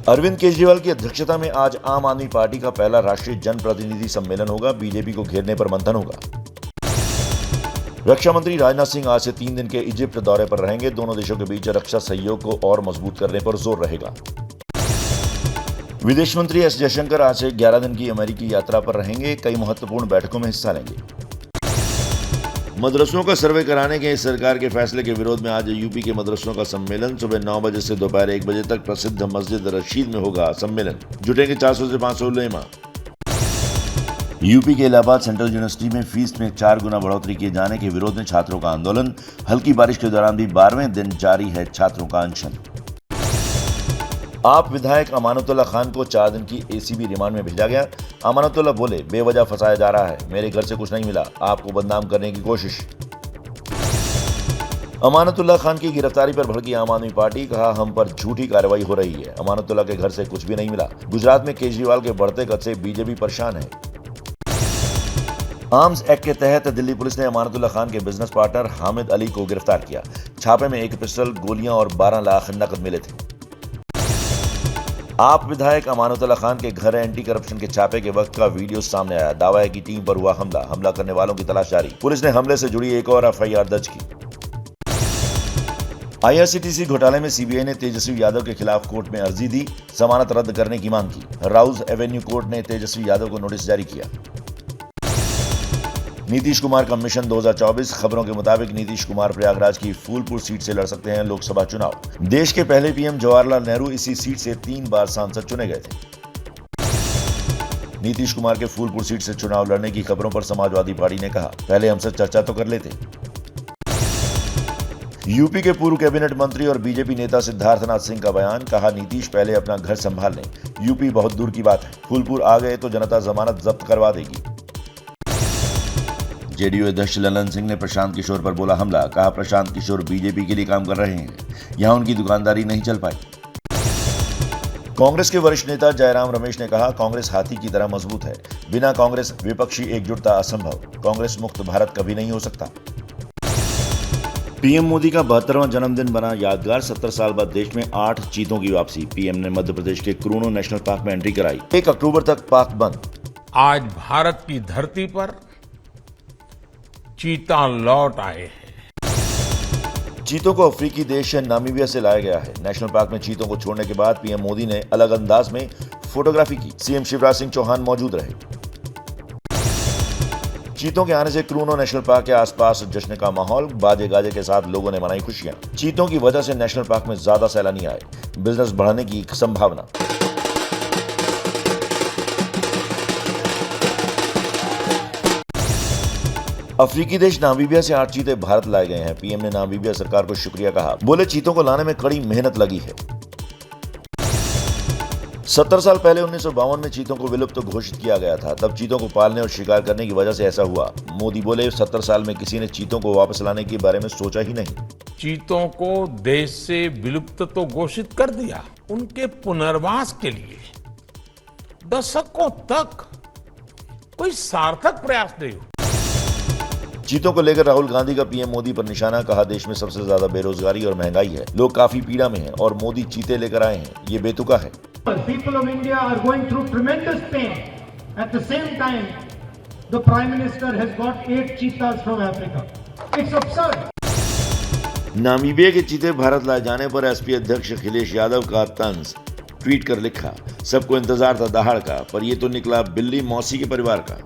अरविंद केजरीवाल की अध्यक्षता में आज आम आदमी पार्टी का पहला राष्ट्रीय जनप्रतिनिधि सम्मेलन होगा। बीजेपी को घेरने पर मंथन होगा। रक्षा मंत्री राजनाथ सिंह आज से 3 दिन के इजिप्ट दौरे पर रहेंगे। दोनों देशों के बीच रक्षा सहयोग को और मजबूत करने पर जोर रहेगा। विदेश मंत्री एस जयशंकर आज से 11 दिन की अमेरिकी यात्रा पर रहेंगे। कई महत्वपूर्ण बैठकों में हिस्सा लेंगे। मदरसों का सर्वे कराने के सरकार के फैसले के विरोध में आज यूपी के मदरसों का सम्मेलन सुबह 9 बजे से दोपहर 1 बजे तक प्रसिद्ध मस्जिद रशीद में होगा। सम्मेलन जुटेंगे 400 से 500 उलेमा। यूपी के इलाहाबाद सेंट्रल यूनिवर्सिटी में फीस में 4 गुना बढ़ोतरी किए जाने के विरोध में छात्रों का आंदोलन। हल्की बारिश के दौरान भी 12वें दिन जारी है छात्रों का अनशन। आप विधायक अमानतुल्लाह खान को 4 दिन की एसीबी रिमांड में भेजा गया। अमानतुल्लाह बोले, बेवजह फंसाया जा रहा है, मेरे घर से कुछ नहीं मिला, आपको बदनाम करने की कोशिश। अमानतुल्लाह खान की गिरफ्तारी पर भड़की आम आदमी पार्टी, कहा हम पर झूठी कार्रवाई हो रही है। अमानतुल्लाह के घर से कुछ भी नहीं मिला। गुजरात में केजरीवाल के बढ़ते कद से बीजेपी परेशान है। आर्म्स एक्ट के तहत दिल्ली पुलिस ने अमानतुल्लाह खान के बिजनेस पार्टनर हामिद अली को गिरफ्तार किया। छापे में 1 पिस्टल, गोलियां और 12 लाख नकद मिले थे। आप विधायक अमानतुल्लाह खान के घर एंटी करप्शन के छापे के वक्त का वीडियो सामने आया। दावा है कि टीम पर हुआ हमला करने वालों की तलाश जारी। पुलिस ने हमले से जुड़ी एक और एफआईआर दर्ज की। आईआरसीटीसी घोटाले में सीबीआई ने तेजस्वी यादव के खिलाफ कोर्ट में अर्जी दी। जमानत रद्द करने की मांग की। राउज एवेन्यू कोर्ट ने तेजस्वी यादव को नोटिस जारी किया। नीतीश कुमार का मिशन 2024, खबरों के मुताबिक नीतीश कुमार प्रयागराज की फूलपुर सीट से लड़ सकते हैं लोकसभा चुनाव। देश के पहले पीएम जवाहरलाल नेहरू इसी सीट से 3 बार सांसद चुने गए थे। नीतीश कुमार के फूलपुर सीट से चुनाव लड़ने की खबरों पर समाजवादी पार्टी ने कहा, पहले हमसे चर्चा तो कर लेते। यूपी के पूर्व कैबिनेट मंत्री और बीजेपी नेता सिद्धार्थनाथ सिंह का बयान, कहा नीतीश पहले अपना घर संभाल लें, यूपी बहुत दूर की बात है, फूलपुर आ गए तो जनता जमानत जब्त करवा देगी। जेडीयू अध्यक्ष ललन सिंह ने प्रशांत किशोर पर बोला हमला, कहा प्रशांत किशोर बीजेपी के लिए काम कर रहे हैं, यहां उनकी दुकानदारी नहीं चल पाई। कांग्रेस के वरिष्ठ नेता जयराम रमेश ने कहा, कांग्रेस हाथी की तरह मजबूत है, बिना कांग्रेस विपक्षी एकजुटता असंभव, कांग्रेस मुक्त भारत कभी नहीं हो सकता। पीएम मोदी का 72वां जन्मदिन बना यादगार। 70 साल बाद देश में 8 चीतों की वापसी। पीएम ने मध्य प्रदेश के क्रूनो नेशनल पार्क में एंट्री कराई। 1 अक्टूबर तक पार्क बंद। आज भारत की धरती पर चीता लौट आए हैं। चीतों को अफ्रीकी देश नामीबिया से लाया गया है। नेशनल पार्क में चीतों को छोड़ने के बाद पीएम मोदी ने अलग अंदाज में फोटोग्राफी की। सीएम शिवराज सिंह चौहान मौजूद रहे। चीतों के आने से क्रूनो नेशनल पार्क के आसपास जश्न का माहौल, बाजे गाजे के साथ लोगों ने मनाई खुशियां। चीतों की वजह से नेशनल पार्क में ज्यादा सैलानी आए, बिजनेस बढ़ने की संभावना। अफ्रीकी देश नामीबिया से 8 चीते भारत लाए गए हैं। पीएम ने नामीबिया सरकार को शुक्रिया कहा। बोले चीतों को लाने में कड़ी मेहनत लगी है। 70 साल पहले 1952 में चीतों को विलुप्त घोषित किया गया था। तब चीतों को पालने और शिकार करने की वजह से ऐसा हुआ। मोदी बोले 70 साल में किसी ने चीतों को वापस लाने के बारे में सोचा ही नहीं। चीतों को देश से विलुप्त तो घोषित कर दिया, उनके पुनर्वास के लिए दशकों तक कोई सार्थक प्रयास नहीं हुआ। चीतों को लेकर राहुल गांधी का पीएम मोदी पर निशाना, कहा देश में सबसे ज्यादा बेरोजगारी और महंगाई है, लोग काफी पीड़ा में हैं और मोदी चीते लेकर आए हैं, ये बेतुका है। People of India are going through tremendous pain. At the same time, the Prime Minister has got 8 cheetahs from Africa. It's absurd. Namibia के चीते भारत लाए जाने पर एसपी अध्यक्ष अखिलेश यादव का तंज, ट्वीट कर लिखा, सबको इंतजार था दहाड़ का, पर ये तो निकला बिल्ली मौसी के परिवार का।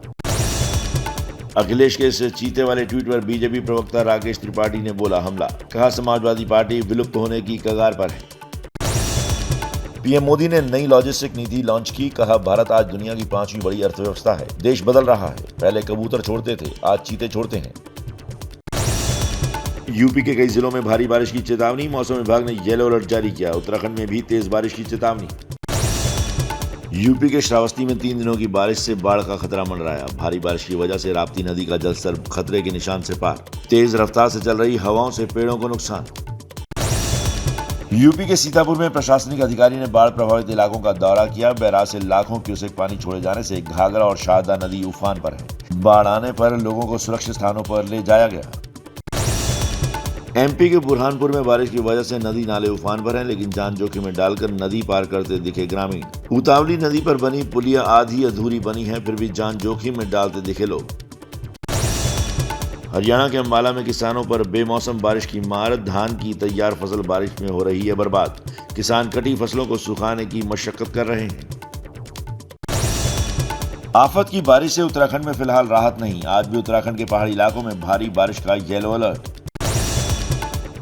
अखिलेश के इस चीते वाले ट्वीट पर बीजेपी प्रवक्ता राकेश त्रिपाठी ने बोला हमला, कहा समाजवादी पार्टी विलुप्त होने की कगार पर है। पीएम मोदी ने नई लॉजिस्टिक नीति लॉन्च की, कहा भारत आज दुनिया की 5वीं बड़ी अर्थव्यवस्था है, देश बदल रहा है, पहले कबूतर छोड़ते थे, आज चीते छोड़ते हैं। यूपी के कई जिलों में भारी बारिश की चेतावनी, मौसम विभाग ने येलो अलर्ट जारी किया। उत्तराखंड में भी तेज बारिश की चेतावनी। यूपी के श्रावस्ती में 3 दिनों की बारिश से बाढ़ का खतरा मंडराया। भारी बारिश की वजह से राप्ती नदी का जलस्तर खतरे के निशान से पार। तेज रफ्तार से चल रही हवाओं से पेड़ों को नुकसान। यूपी के सीतापुर में प्रशासनिक अधिकारी ने बाढ़ प्रभावित इलाकों का दौरा किया। बैराज से लाखों क्यूसेक पानी छोड़े जाने से घाघरा और शारदा नदी उफान पर है। बाढ़ आने पर लोगों को सुरक्षित स्थानों पर ले जाया गया। एमपी के बुरहानपुर में बारिश की वजह से नदी नाले उफान पर हैं, लेकिन जान जोखिम में डालकर नदी पार करते दिखे ग्रामीण। उतावली नदी पर बनी पुलिया आधी अधूरी बनी है, फिर भी जान जोखिम में डालते दिखे लोग। हरियाणा के अंबाला में किसानों पर बेमौसम बारिश की मार, धान की तैयार फसल बारिश में हो रही है बर्बाद। किसान कटी फसलों को सुखाने की मशक्कत कर रहे हैं। आफत की बारिश से उत्तराखंड में फिलहाल राहत नहीं, आज भी उत्तराखंड के पहाड़ी इलाकों में भारी बारिश का येलो अलर्ट।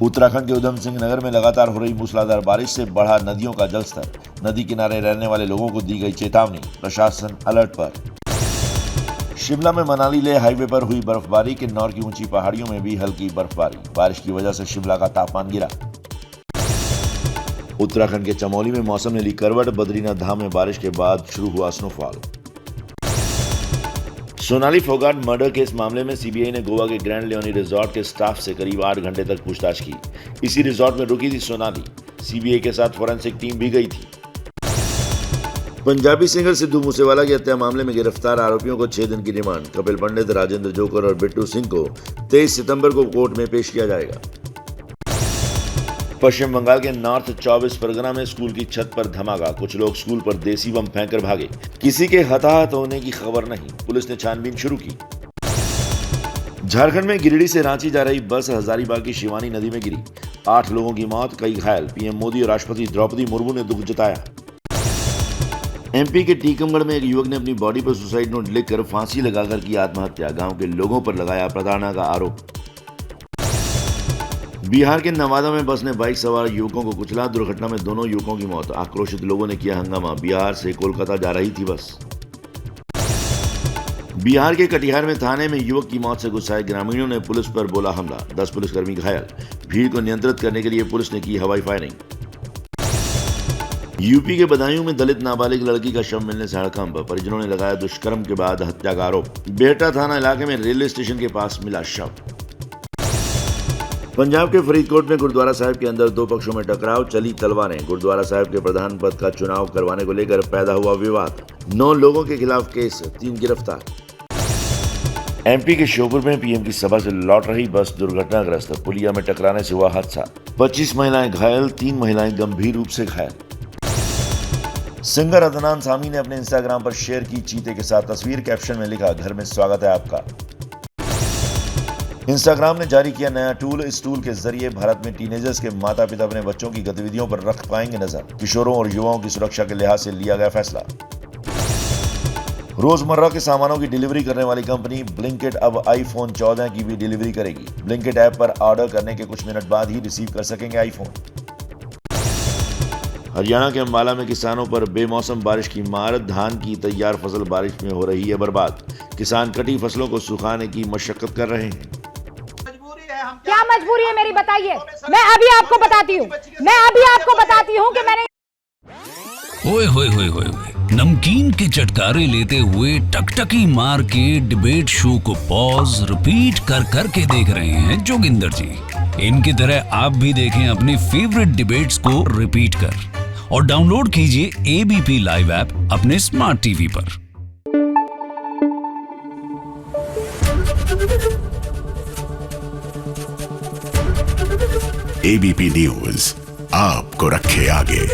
उत्तराखंड के उधम सिंह नगर में लगातार हो रही मूसलाधार बारिश से बढ़ा नदियों का जलस्तर, नदी किनारे रहने वाले लोगों को दी गई चेतावनी, प्रशासन अलर्ट पर। शिमला में मनाली लेह हाईवे पर हुई बर्फबारी, किन्नौर की ऊंची पहाड़ियों में भी हल्की बर्फबारी, बारिश की वजह से शिमला का तापमान गिरा। उत्तराखंड के चमोली में मौसम ने ली करवट, बद्रीनाथ धाम में बारिश के बाद शुरू हुआ snowfall. Sonali Phogat murder case मामले में सीबीआई ने गोवा के ग्रैंड लियोनी रिजॉर्ट के स्टाफ से करीब 8 घंटे तक पूछताछ की। इसी रिजॉर्ट में रुकी थी सोनाली, सीबीआई के साथ फोरेंसिक टीम भी गई थी। पंजाबी सिंगर सिद्धू मूसेवाला की हत्या मामले में गिरफ्तार आरोपियों को 6 दिन की रिमांड। कपिल पंडित, राजेंद्र जोकर और बिट्टू सिंह को 23 सितंबर को कोर्ट में पेश किया जाएगा। पश्चिम बंगाल के नॉर्थ 24 परगना में स्कूल की छत पर धमाका, कुछ लोग स्कूल पर देसी बम फेंककर भागे, किसी के हताहत होने की खबर नहीं, पुलिस ने छानबीन शुरू की। झारखंड में गिरिडीह से रांची जा रही बस हजारीबाग की शिवानी नदी में गिरी, 8 लोगों की मौत, कई घायल। पीएम मोदी और राष्ट्रपति द्रौपदी मुर्मू ने दुख जताया। एमपी के टीकमगढ़ में एक युवक ने अपनी बॉडी पर सुसाइड नोट लिखकर फांसी लगाकर की आत्महत्या, गांव के लोगों पर लगाया प्रताड़ना का आरोप। बिहार के नवादा में बस ने बाइक सवार युवकों को कुचला, दुर्घटना में दोनों युवकों की मौत, आक्रोशित लोगों ने किया हंगामा। बिहार से कोलकाता जा रही थी बस। बिहार के कटिहार में थाने में युवक की मौत से गुस्साए ग्रामीणों ने पुलिस पर बोला हमला, 10 पुलिसकर्मी घायल। भीड़ को नियंत्रित करने के लिए पुलिस ने की हवाई फायरिंग। यूपी के बदायूं में दलित नाबालिग लड़की का शव मिलने से हड़कंप, परिजनों ने लगाया दुष्कर्म के बाद हत्या का आरोप। बेहटा थाना इलाके में रेलवे स्टेशन के पास मिला शव। पंजाब के फरीदकोट में गुरुद्वारा साहिब के अंदर 2 पक्षों में टकराव, चली तलवारें। गुरुद्वारा साहिब के प्रधान पद का चुनाव करवाने को लेकर पैदा हुआ विवाद, 9 लोगों के खिलाफ केस, 3 गिरफ्तार। एमपी के श्योपुर में पीएम की सभा से लौट रही बस दुर्घटनाग्रस्त, पुलिया में टकराने से हुआ हादसा, 25 महिलाएं घायल, 3 महिलाएं गंभीर रूप से घायल। सिंगर अदनान सामी ने अपने इंस्टाग्राम पर शेयर की चीते के साथ तस्वीर, कैप्शन में लिखा घर में स्वागत है आपका। इंस्टाग्राम ने जारी किया नया टूल, इस टूल के जरिए भारत में टीनेजर्स के माता पिता अपने बच्चों की गतिविधियों पर रख पाएंगे नजर। किशोरों और युवाओं की सुरक्षा के लिहाज से लिया गया फैसला। रोजमर्रा के सामानों की डिलीवरी करने वाली कंपनी ब्लिंकिट अब आईफोन 14 की भी डिलीवरी करेगी। ब्लिंकिट ऐप पर ऑर्डर करने के कुछ मिनट बाद ही रिसीव कर सकेंगे आईफोन। हरियाणा के अंबाला में किसानों पर बेमौसम बारिश की मार, धान की तैयार फसल बारिश में हो रही है बर्बाद। किसान कटी फसलों को सुखाने की मशक्कत कर रहे हैं। क्या मजबूरी है मेरी, बताइए। मैं अभी आपको बताती हूँ कि मैंने ओए होए होए होए, नमकीन के चटकारे लेते हुए टकटकी मार के डिबेट शो को पॉज रिपीट कर करके देख रहे हैं जोगिंदर जी। इनकी तरह आप भी देखें अपनी फेवरेट डिबेट्स को रिपीट कर और डाउनलोड कीजिए एबीपी लाइव ऐप अपने स्मार्ट टीवी पर। एबीपी न्यूज आपको रखे आगे।